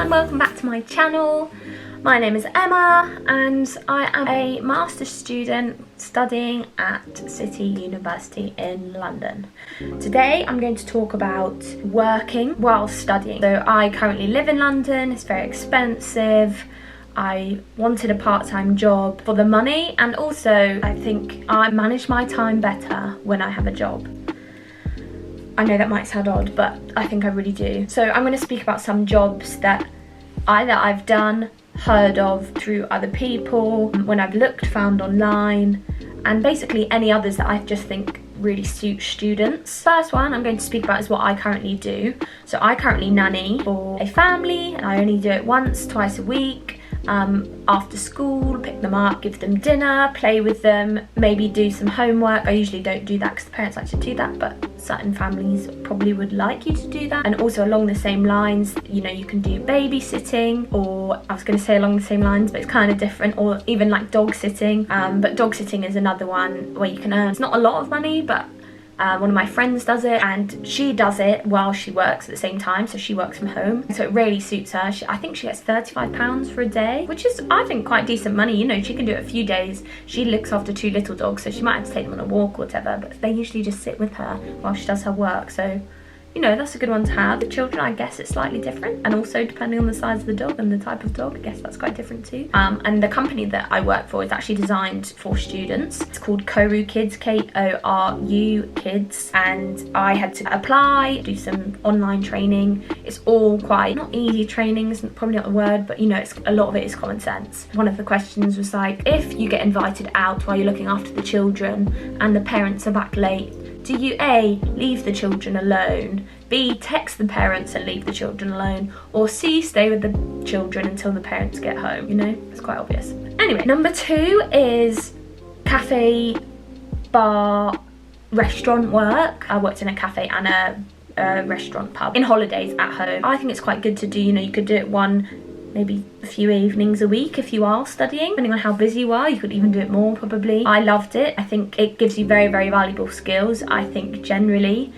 everyone, welcome back to my channel. My name is Emma and I am a master's student studying at City University in London. Today I'm going to talk about working while studying. So I currently live in London, it's very expensive. I wanted a part-time job for the money, and also I think I manage my time better when I have a job. I know that might sound odd, but I think I really do. So I'm going to speak about some jobs that either I've done, heard of through other people, when I've looked, found online, and basically any others that I just think really suit students. First one I'm going to speak about is what I currently do. So I currently nanny for a family, and I only do it once, twice a week. After school, pick them up, give them dinner, play with them, maybe do some homework. I usually don't do that because the parents like to do that, but certain families probably would like you to do that. And also along the same lines, you know, you can do babysitting, or I was going to say along the same lines, but it's kind of different, or even like dog sitting. But dog sitting is another one where you can earn, it's not a lot of money, but one of my friends does it, and she does it while she works at the same time, so she works from home, so it really suits her. I think she gets £35 for a day, which is, I think, quite decent money. You know, she can do it a few days. She looks after 2 little dogs, so she might have to take them on a walk or whatever, but they usually just sit with her while she does her work, so you know, that's a good one to have. The children, I guess it's slightly different, and also depending on the size of the dog and the type of dog, I guess that's quite different too. And the company that I work for is actually designed for students. It's called Koru Kids, K-O-R-U Kids, and I had to apply, do some online training. It's all quite, not easy training, is probably not the word, but you know, a lot of it is common sense. One of the questions was like, if you get invited out while you're looking after the children and the parents are back late, do you A, leave the children alone, B, text the parents and leave the children alone, or C, stay with the children until the parents get home? You know, it's quite obvious. Anyway, number 2 is cafe, bar, restaurant work. I worked in a cafe and a restaurant pub in holidays at home. I think it's quite good to do, you know, you could do it maybe a few evenings a week if you are studying. Depending on how busy you are, you could even do it more probably. I loved it. I think it gives you very, very valuable skills. I think generally,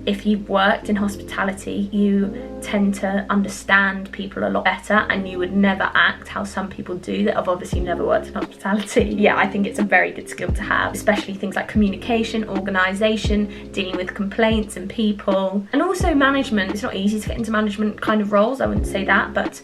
if you've worked in hospitality, you tend to understand people a lot better, and you would never act how some people do that have obviously never worked in hospitality. Yeah, I think it's a very good skill to have, especially things like communication, organisation, dealing with complaints and people, and also management. It's not easy to get into management kind of roles, I wouldn't say that, but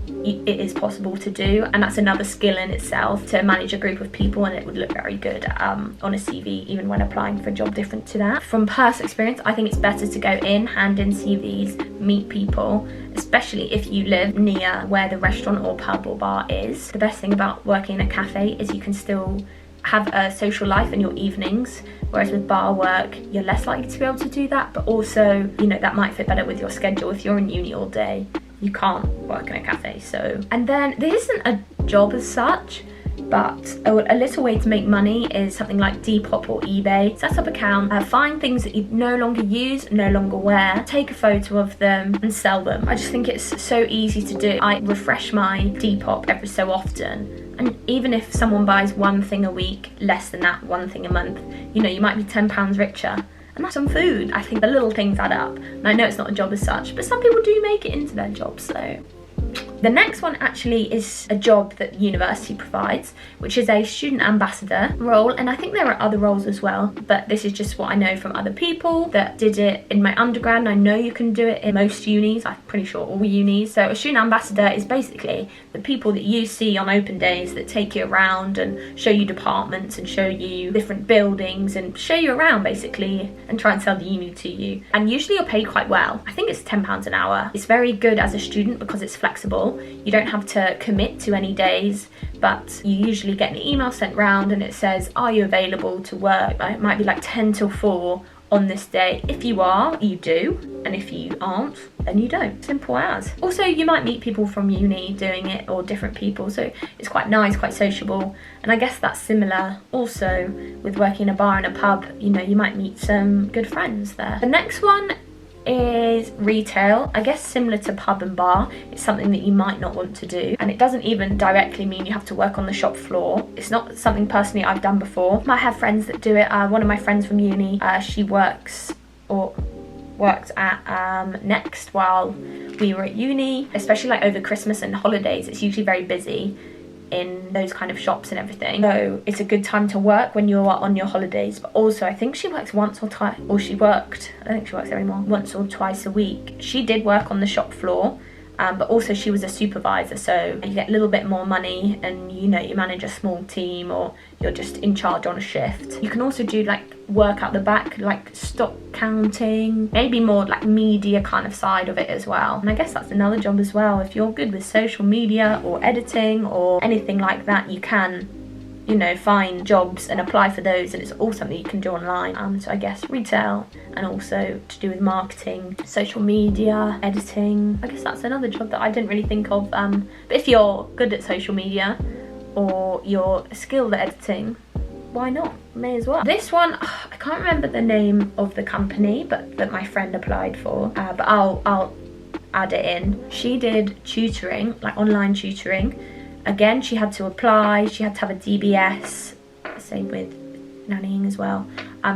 it is possible to do, and that's another skill in itself, to manage a group of people, and it would look very good on a CV even when applying for a job different to that. From personal experience, I think it's better to go in, hand in CVs, meet people, especially if you live near where the restaurant or pub or bar is. The best thing about working in a cafe is you can still have a social life in your evenings, whereas with bar work you're less likely to be able to do that, but also, you know, that might fit better with your schedule. If you're in uni all day, you can't work in a cafe. So, and then this isn't a job as such, but a little way to make money is something like Depop or eBay. Set up an account, find things that you no longer use, no longer wear, take a photo of them and sell them. I just think it's so easy to do. I refresh my Depop every so often, and even if someone buys one thing a week, less than that, one thing a month, you know, you might be £10 richer. And that's on food. I think the little things add up. And I know it's not a job as such, but some people do make it into their job, so. The next one actually is a job that university provides, which is a student ambassador role, and I think there are other roles as well, but this is just what I know from other people that did it in my undergrad, and I know you can do it in most unis, I'm pretty sure all unis. So a student ambassador is basically the people that you see on open days that take you around and show you departments and show you different buildings and show you around basically and try and sell the uni to you. And usually you're paid quite well. I think it's £10 an hour. It's very good as a student because it's flexible. You don't have to commit to any days, but you usually get an email sent round and it says, are you available to work? It might be like 10 till 4 on this day. If you are, you do, and if you aren't, then you don't. Simple as. Also, you might meet people from uni doing it, or different people, so it's quite nice, quite sociable, and I guess that's similar also with working in a bar and a pub. You know, you might meet some good friends there. The next one is retail. I guess similar to pub and bar, it's something that you might not want to do, and it doesn't even directly mean you have to work on the shop floor. It's not something personally I've done before. I have friends that do it. One of my friends from uni, she works, or worked at Next while we were at uni, especially like over Christmas and holidays. It's usually very busy in those kind of shops and everything, so it's a good time to work when you're on your holidays. But also I think she works once or twice, or she worked, I don't think she works there anymore, once or twice a week. She did work on the shop floor, but also she was a supervisor, so you get a little bit more money, and you know, you manage a small team, or you're just in charge on a shift. You can also do like work out the back, like stock counting, maybe more like media kind of side of it as well. And I guess that's another job as well. If you're good with social media or editing or anything like that, you can, you know, find jobs and apply for those, and it's all something you can do online. So I guess retail, and also to do with marketing, social media, editing. I guess that's another job that I didn't really think of. But if you're good at social media or you're skilled at editing, why not? May as well. This one, I can't remember the name of the company, but that my friend applied for. But I'll add it in. She did tutoring, like online tutoring. Again, she had to apply, she had to have a DBS, same with nannying as well,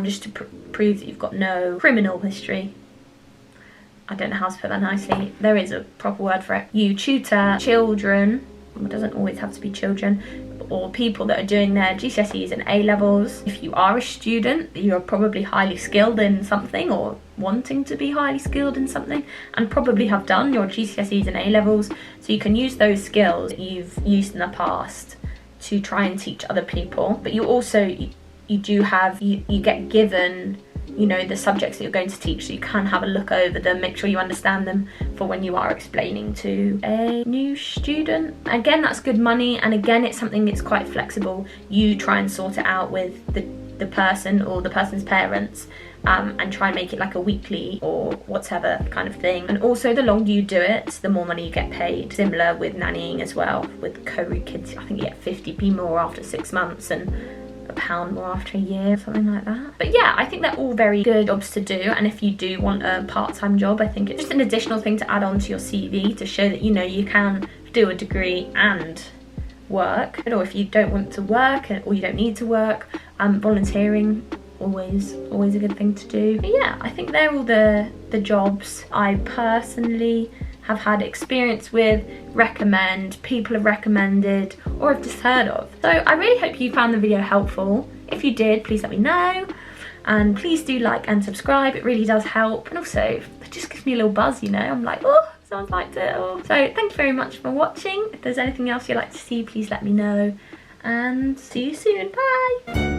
just to prove that you've got no criminal history. I don't know how to put that nicely. There is a proper word for it. You tutor children, it doesn't always have to be children, or people that are doing their GCSEs and A-levels. If you are a student, you're probably highly skilled in something, or wanting to be highly skilled in something, and probably have done your GCSEs and A-levels, so you can use those skills that you've used in the past to try and teach other people. But you also, you get given, you know, the subjects that you're going to teach, so you can have a look over them, make sure you understand them for when you are explaining to a new student. Again, that's good money, and again, it's something that's quite flexible. You try and sort it out with the person or the person's parents, and try and make it like a weekly or whatever kind of thing. And also, the longer you do it, the more money you get paid. Similar with nannying as well. With co-root kids, I think you get 50p more after 6 months, and £1 more after a year, something like that. But yeah, I think they're all very good jobs to do, and if you do want a part-time job, I think it's just an additional thing to add on to your CV to show that, you know, you can do a degree and work. Or if you don't want to work, or you don't need to work, volunteering, always a good thing to do. But yeah, I think they're all the jobs I personally have had experience with, recommend, people have recommended, or have just heard of. So I really hope you found the video helpful. If you did, please let me know, and please do like and subscribe, it really does help. And also, it just gives me a little buzz, you know, I'm like, oh, someone's liked it. So thank you very much for watching. If there's anything else you'd like to see, please let me know, and see you soon. Bye.